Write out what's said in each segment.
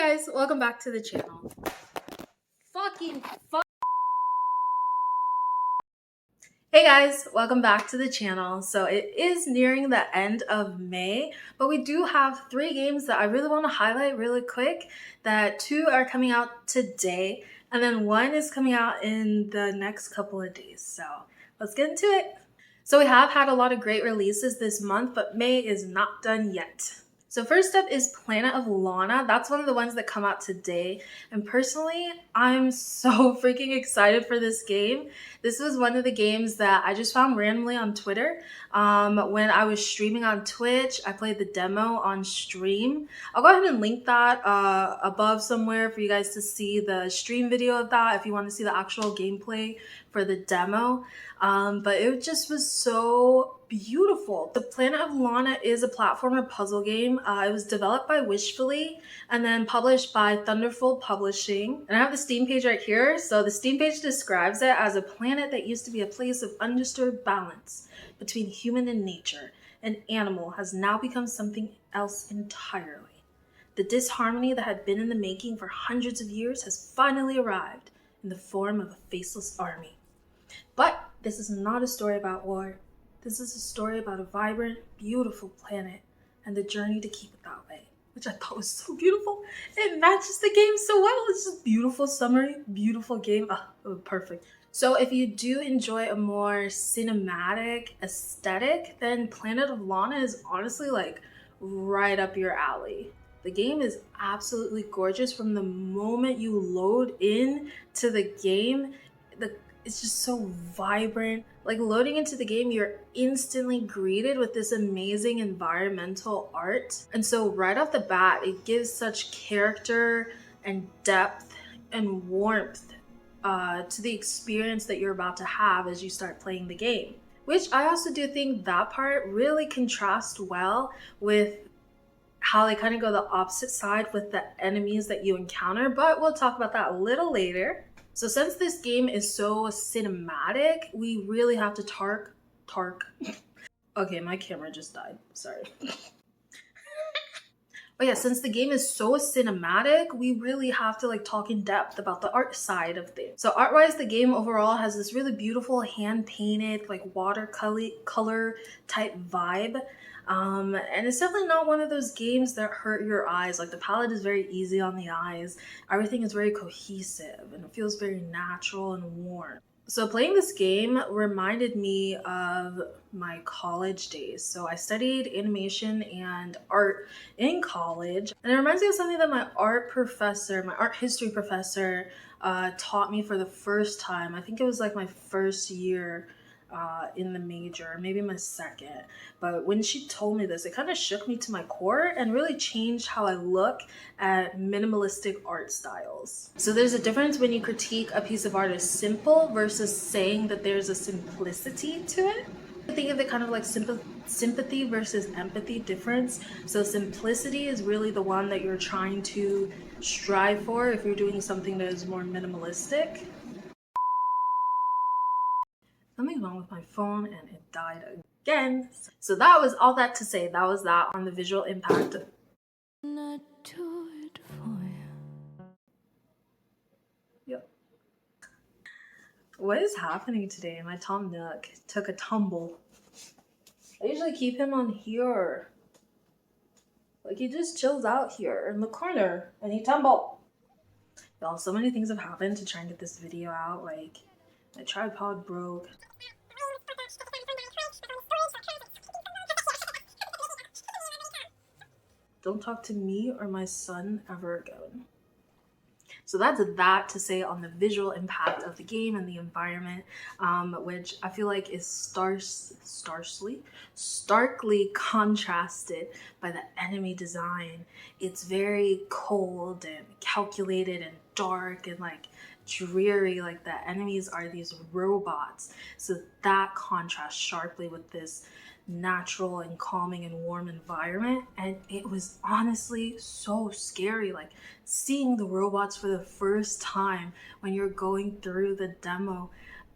guys, welcome back to the channel. Hey guys, welcome back to the channel. So it is nearing the end of May, but we do have 3 games that I really want to highlight really quick. That 2 are coming out today, and then 1 is coming out in the next couple of days. So let's get into it. So we have had a lot of great releases this month, but May is not done yet. So first up is Planet of Lana. That's one of the ones that come out today. And personally, I'm so freaking excited for this game. This was one of the games that I just found randomly on Twitter. When I was streaming on Twitch, I played the demo on stream. I'll go ahead and link that above somewhere for you guys to see the stream video of that if you want to see the actual gameplay for the demo. But it just was so beautiful. The Planet of Lana is a platformer puzzle game. It was developed by Wishfully and then published by Thunderful Publishing. And I have the Steam page right here. So the Steam page describes it as a planet that used to be a place of undisturbed balance between human and nature. An animal has now become something else entirely. The disharmony that had been in the making for hundreds of years has finally arrived in the form of a faceless army. But this is not a story about war. This is a story about a vibrant, beautiful planet and the journey to keep it that way, which I thought was so beautiful. It matches the game so well. It's just beautiful summary, beautiful game. Oh, perfect. So if you do enjoy a more cinematic aesthetic, then Planet of Lana is honestly like right up your alley. The game is absolutely gorgeous from the moment you load in to the game. It's just so vibrant. Like loading into the game, you're instantly greeted with this amazing environmental art. And so right off the bat, it gives such character and depth and warmth to the experience that you're about to have as you start playing the game. Which I also do think that part really contrasts well with how they kind of go the opposite side with the enemies that you encounter, but we'll talk about that a little later. So since this game is so cinematic, we really have to tark. Okay, my camera just died. Sorry. But yeah, since the game is so cinematic, we really have to like talk in depth about the art side of things. So art-wise, the game overall has this really beautiful hand-painted, like watercolor type vibe. And it's definitely not one of those games that hurt your eyes. Like the palette is very easy on the eyes. Everything is very cohesive and it feels very natural and warm. So playing this game reminded me of my college days. So I studied animation and art in college. And it reminds me of something that my art history professor taught me for the first time. I think it was like my first year in the major, maybe my second. But when she told me this, it kind of shook me to my core and really changed how I look at minimalistic art styles. So there's a difference when you critique a piece of art as simple versus saying that there's a simplicity to it. I think of it kind of like sympathy versus empathy difference. So simplicity is really the one that you're trying to strive for if you're doing something that is more minimalistic. Something's wrong with my phone and it died again. So that was all that to say. That was that on the visual impact. Yep. What is happening today? My Tom Nook took a tumble. I usually keep him on here. Like he just chills out here in the corner and he tumbled. Y'all, so many things have happened to try and get this video out. Like my tripod broke. Don't talk to me or my son ever again. So that's that to say on the visual impact of the game and the environment, which I feel like is starkly contrasted by the enemy design. It's very cold and calculated and dark and like dreary. Like the enemies are these robots. So that contrasts sharply with this natural and calming and warm environment, and it was honestly so scary, like seeing the robots for the first time when you're going through the demo.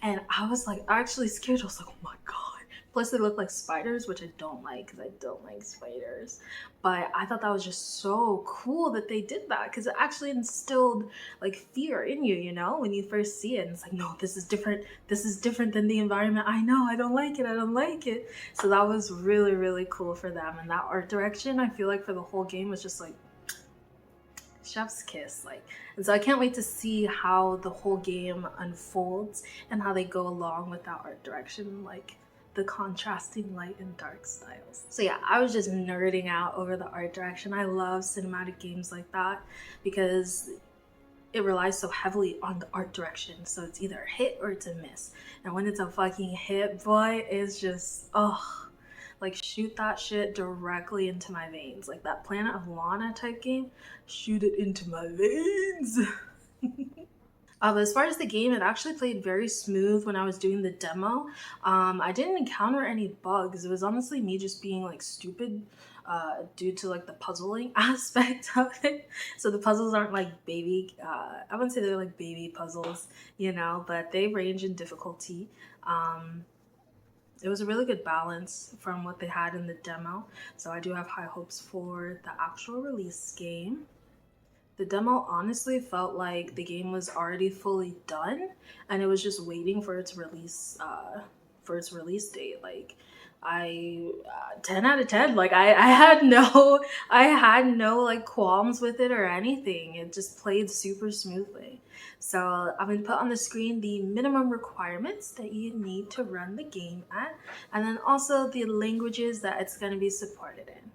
And I was like actually scared. I was like, oh my god, Plus they look like spiders, which I don't like because I don't like spiders. But I thought that was just so cool that they did that because it actually instilled like fear in you, you know, when you first see it. And it's like, no, this is different. This is different than the environment. I know, I don't like it. I don't like it. So that was really, really cool for them. And that art direction, I feel like for the whole game was just like chef's kiss. Like, and so I can't wait to see how the whole game unfolds and how they go along with that art direction, like the contrasting light and dark styles. So yeah, I was just nerding out over the art direction. I love cinematic games like that because it relies so heavily on the art direction. So it's either a hit or it's a miss. And when it's a fucking hit, boy, it's just, oh, like shoot that shit directly into my veins. Like that Planet of Lana type game, shoot it into my veins. But as far as the game, it actually played very smooth when I was doing the demo. I didn't encounter any bugs. It was honestly me just being like stupid due to like the puzzling aspect of it. So the puzzles aren't like baby, I wouldn't say they're like baby puzzles, you know, but they range in difficulty. It was a really good balance from what they had in the demo. So I do have high hopes for the actual release game. The demo honestly felt like the game was already fully done and it was just waiting for its release date. Like 10 out of 10. Like I had no like qualms with it or anything. It just played super smoothly. So I'm going to put on the screen the minimum requirements that you need to run the game at, and then also the languages that it's going to be supported in.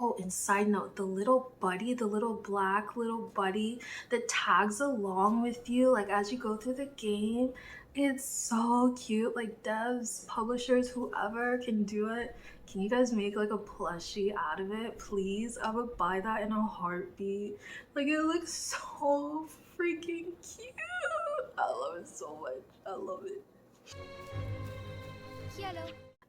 Oh, and side note, the little buddy, the little black little buddy that tags along with you like as you go through the game, it's so cute. Like devs, publishers, whoever can do it, can you guys make like a plushie out of it, please? I would buy that in a heartbeat. Like it looks so freaking cute. I love it so much. I love it. Hello.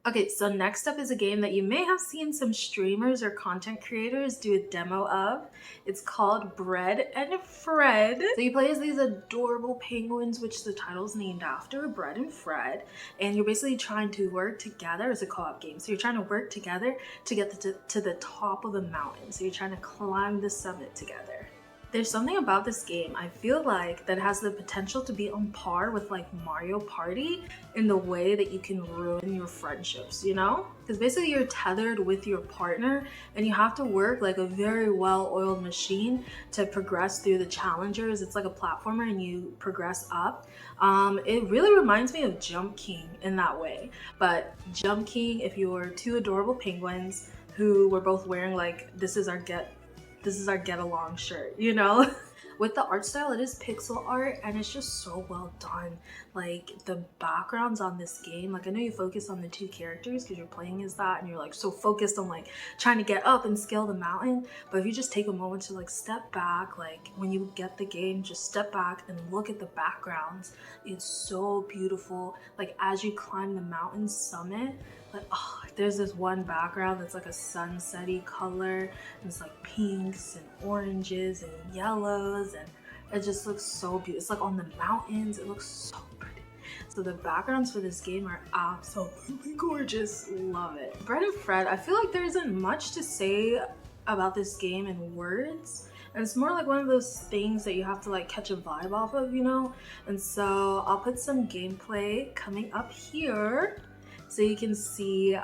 Okay, so next up is a game that you may have seen some streamers or content creators do a demo of. It's called Bread and Fred. So you play as these adorable penguins, which the title's named after, Bread and Fred. And you're basically trying to work together as a co-op game. So you're trying to work together to get to the top of a mountain. So you're trying to climb the summit together. There's something about this game I feel like that has the potential to be on par with like Mario Party in the way that you can ruin your friendships, you know? Because basically you're tethered with your partner and you have to work like a very well-oiled machine to progress through the challengers. It's like a platformer and you progress up. It really reminds me of Jump King in that way. But Jump King, if you were two adorable penguins who were both wearing like this is our get along shirt, you know? With the art style, it is pixel art and it's just so well done. Like the backgrounds on this game, like I know you focus on the two characters because you're playing as that and you're like so focused on like trying to get up and scale the mountain. But if you just take a moment to like step back, like when you get the game, just step back and look at the backgrounds. It's so beautiful. Like as you climb the mountain summit, like oh, there's this one background that's like a sunsetty color and it's like pinks and oranges and yellows and it just looks so beautiful. It's like on the mountains, it looks so pretty. So the backgrounds for this game are absolutely gorgeous. Love it. Bread and Fred, I feel like there isn't much to say about this game in words. And it's more like one of those things that you have to like catch a vibe off of, you know? And so I'll put some gameplay coming up here so you can see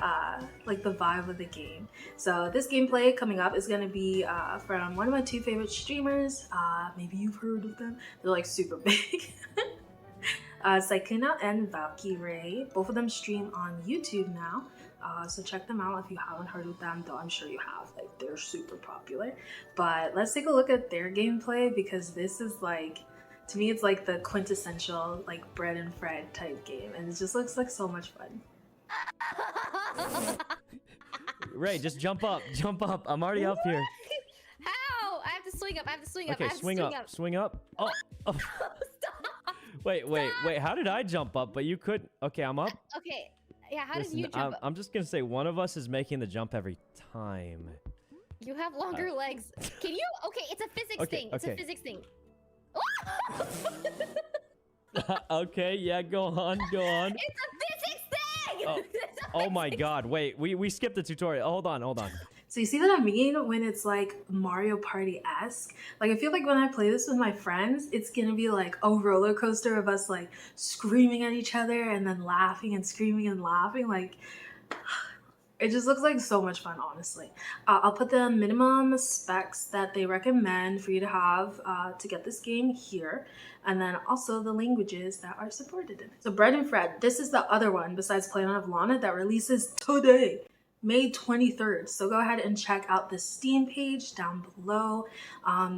like the vibe of the game. So this gameplay coming up is gonna be from one of my two favorite streamers. Maybe you've heard of them. They're like super big. Sykkuno and Valkyrae. Both of them stream on YouTube now. So check them out if you haven't heard of them, though I'm sure you have. Like they're super popular. But let's take a look at their gameplay because this is like, to me it's like the quintessential like Bread and Fred type game and it just looks like so much fun. Ray, just jump up. Jump up. I'm already up here. How? I have to swing up. I have to swing up. Okay, swing up. Swing up. Oh. Oh. Stop. Wait. How did I jump up? But you couldn't. Okay, I'm up. Okay. Yeah, how did you jump up? I'm just going to say one of us is making the jump every time. You have longer legs. Can you? Okay, it's a physics thing. It's a physics thing. Okay, yeah, go on. It's a physics thing! Oh. It's a Oh my god, wait, we skipped the tutorial. Hold on. So you see what I mean when it's like Mario Party-esque? Like I feel like when I play this with my friends, it's gonna be like a roller coaster of us like screaming at each other and then laughing and screaming and laughing. Like it just looks like so much fun, honestly. I'll put the minimum specs that they recommend for you to have to get this game here, and then also the languages that are supported in it. So Bread and Fred, this is the other one besides Planet of Lana that releases today, May 23rd. So go ahead and check out the Steam page down below.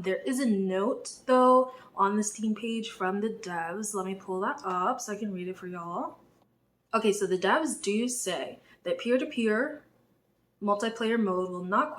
There is a note though on the Steam page from the devs. Let me pull that up so I can read it for y'all. Okay, so the devs do say that peer-to-peer multiplayer mode will not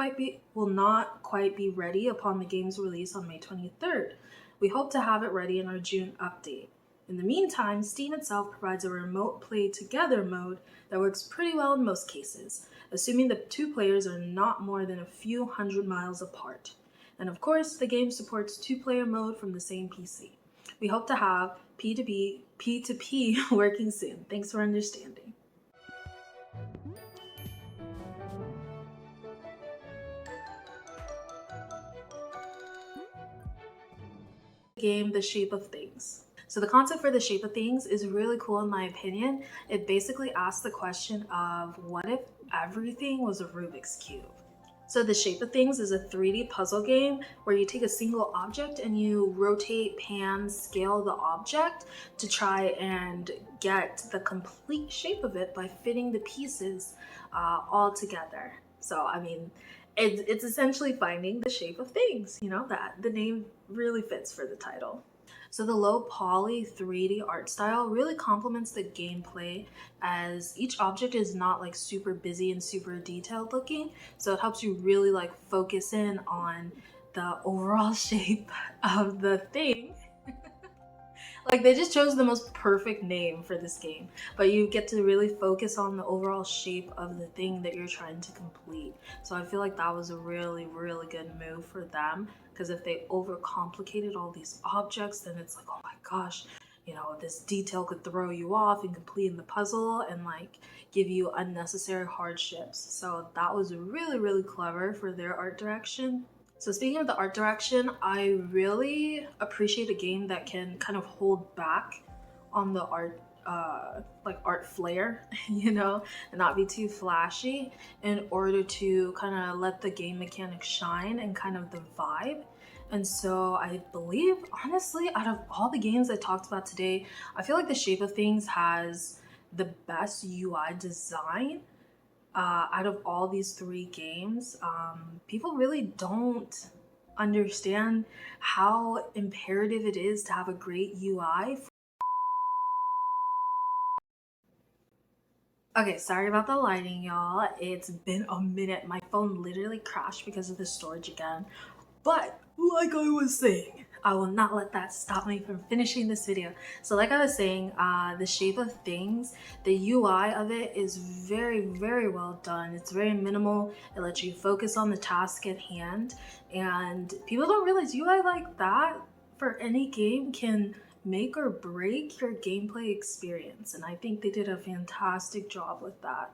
quite be ready upon the game's release on May 23rd. We hope to have it ready in our June update. In the meantime, Steam itself provides a remote play together mode that works pretty well in most cases, assuming the two players are not more than a few hundred miles apart. And of course, the game supports two-player mode from the same PC. We hope to have P2P working soon. Thanks for understanding. Game The Shape of Things. So the concept for The Shape of Things is really cool in my opinion. It basically asks the question of what if everything was a Rubik's Cube? So The Shape of Things is a 3D puzzle game where you take a single object and you rotate, pan, scale the object to try and get the complete shape of it by fitting the pieces all together. So, I mean, it's essentially finding the shape of things, you know, that the name really fits for the title. So the low poly 3D art style really complements the gameplay as each object is not like super busy and super detailed looking. So it helps you really like focus in on the overall shape of the thing. Like they just chose the most perfect name for this game, but you get to really focus on the overall shape of the thing that you're trying to complete. So I feel like that was a really, really good move for them, because if they overcomplicated all these objects, then it's like, oh my gosh, you know, this detail could throw you off in completing the puzzle and like give you unnecessary hardships. So that was really, really clever for their art direction. So speaking of the art direction, I really appreciate a game that can kind of hold back on the art, like art flair, you know, and not be too flashy in order to kind of let the game mechanics shine and kind of the vibe. And so I believe, honestly, out of all the games I talked about today, I feel like The Shape of Things has the best UI design. Out of all these three games, people really don't understand how imperative it is to have a great UI. Okay, sorry about the lighting, y'all. It's been a minute. My phone literally crashed because of the storage again. But like I was saying, I will not let that stop me from finishing this video. So like I was saying, The Shape of Things, the UI of it is very, very well done. It's very minimal. It lets you focus on the task at hand. And people don't realize UI like that for any game can make or break your gameplay experience, and I think they did a fantastic job with that.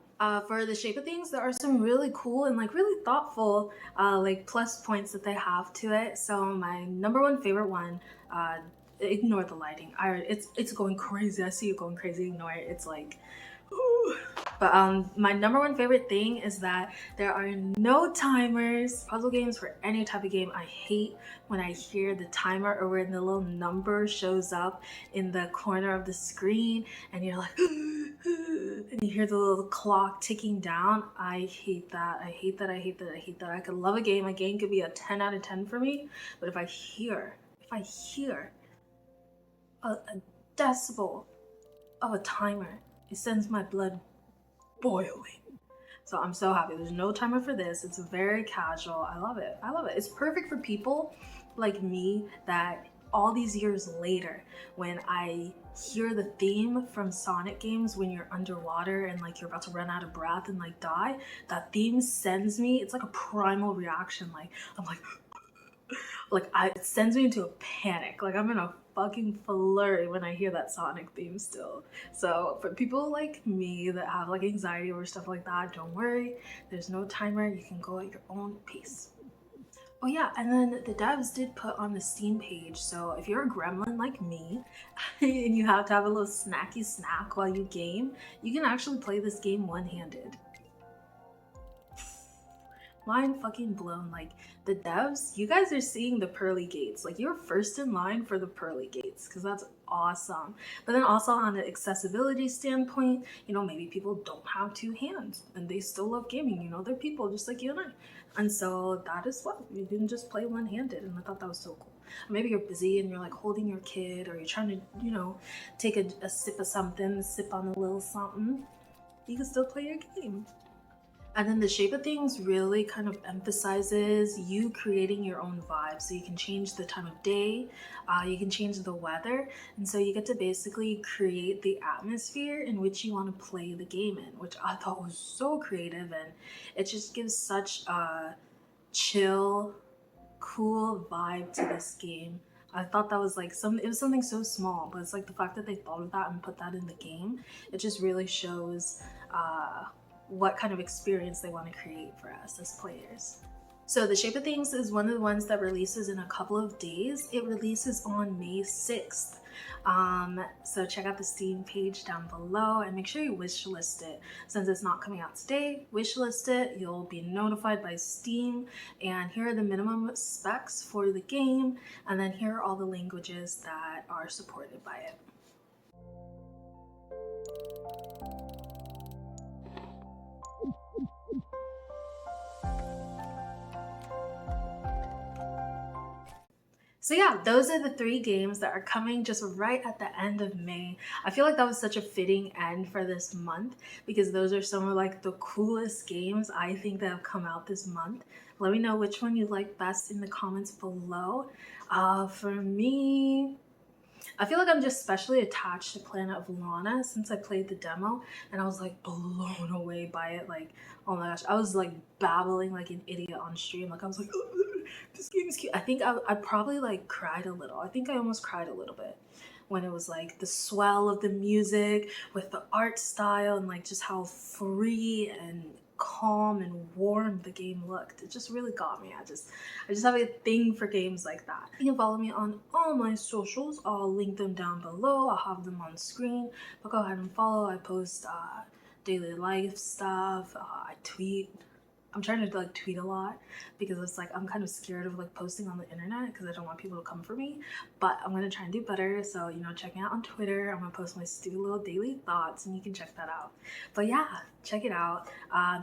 For The Shape of Things, there are some really cool and like really thoughtful like plus points that they have to it. So my number one favorite one, ignore the lighting. It's going crazy. I see you going crazy. Ignore it. It's like, ooh. But my number one favorite thing is that there are no timers. Puzzle games, for any type of game, I hate when I hear the timer or when the little number shows up in the corner of the screen and you're like, and you hear the little clock ticking down. I hate that. I hate that. I hate that. I hate that. I could love a game could be a 10 out of 10 for me, but if I hear a decibel of a timer, it sends my blood boiling. So I'm so happy. There's no timer for this. It's very casual. I love it. I love it. It's perfect for people like me that all these years later, when I hear the theme from Sonic games when you're underwater and like you're about to run out of breath and like die, that theme sends me, it's like a primal reaction. Like I'm like it sends me into a panic. Like I'm in a fucking flurry when I hear that Sonic theme still. So for people like me that have like anxiety over stuff like that, don't worry. There's no timer. You can go at your own pace. Oh yeah, and then the devs did put on the Steam page, so if you're a gremlin like me and you have to have a little snacky snack while you game, you can actually play this game one-handed. Mind fucking blown. Like, the devs, you guys are seeing the pearly gates. Like, you're first in line for the pearly gates, because that's awesome. But then also on an accessibility standpoint, you know, maybe people don't have two hands and they still love gaming. You know, they're people just like you and I. And so that is what you can just play one-handed, and I thought that was so cool. Or maybe you're busy and you're like holding your kid, or you're trying to, you know, take a sip of something, sip on a little something. You can still play your game. And then the shape of things really kind of emphasizes you creating your own vibe. So you can change the time of day, you can change the weather, and so you get to basically create the atmosphere in which you want to play the game in, which I thought was so creative, and it just gives such a chill, cool vibe to this game. I thought that was like it was something so small, but it's like the fact that they thought of that and put that in the game, it just really shows what kind of experience they want to create for us as players. So The Shape of Things is one of the ones that releases in a couple of days. It releases on May 6th. So check out the Steam page down below and make sure you wishlist it. Since it's not coming out today, wishlist it. You'll be notified by Steam, and here are the minimum specs for the game, and then here are all the languages that are supported by it. So yeah, those are the 3 games that are coming just right at the end of May. I feel like that was such a fitting end for this month, because those are some of like the coolest games I think that have come out this month. Let me know which one you like best in the comments below. For me, I feel like I'm just especially attached to Planet of Lana since I played the demo, and I was like blown away by it. Like, oh my gosh, I was like babbling like an idiot on stream. Like I was like, this game is cute. I think I probably like cried a little. I think I almost cried a little bit when it was like the swell of the music with the art style and like just how free and calm and warm the game looked. It just really got me. I just have a thing for games like that. You can follow me on all my socials. I'll link them down below. I'll have them on screen, but go ahead and follow. I post daily life stuff. I tweet. I'm trying to like tweet a lot because it's like I'm kind of scared of like posting on the internet because I don't want people to come for me, but I'm gonna try and do better. So, you know, check me out on Twitter. I'm gonna post my stupid little daily thoughts and you can check that out. But yeah, check it out.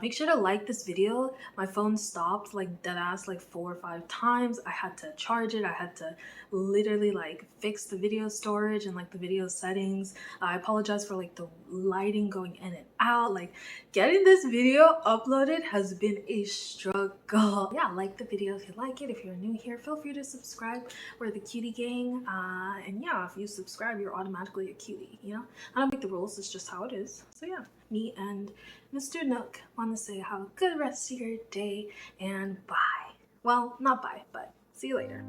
Make sure to like this video. My phone stopped like deadass like 4 or 5 times. I had to charge it. I had to literally like fix the video storage and like the video settings. I apologize for like the lighting going in and out. Like getting this video uploaded has been a struggle. Yeah, like the video if you like it. If you're new here, feel free to subscribe. We're the cutie gang, and yeah, if you subscribe you're automatically a cutie, you know. I don't make the rules, it's just how it is. So yeah, me and Mr. Nook want to say have a good rest of your day and bye. Well, not bye, but see you later.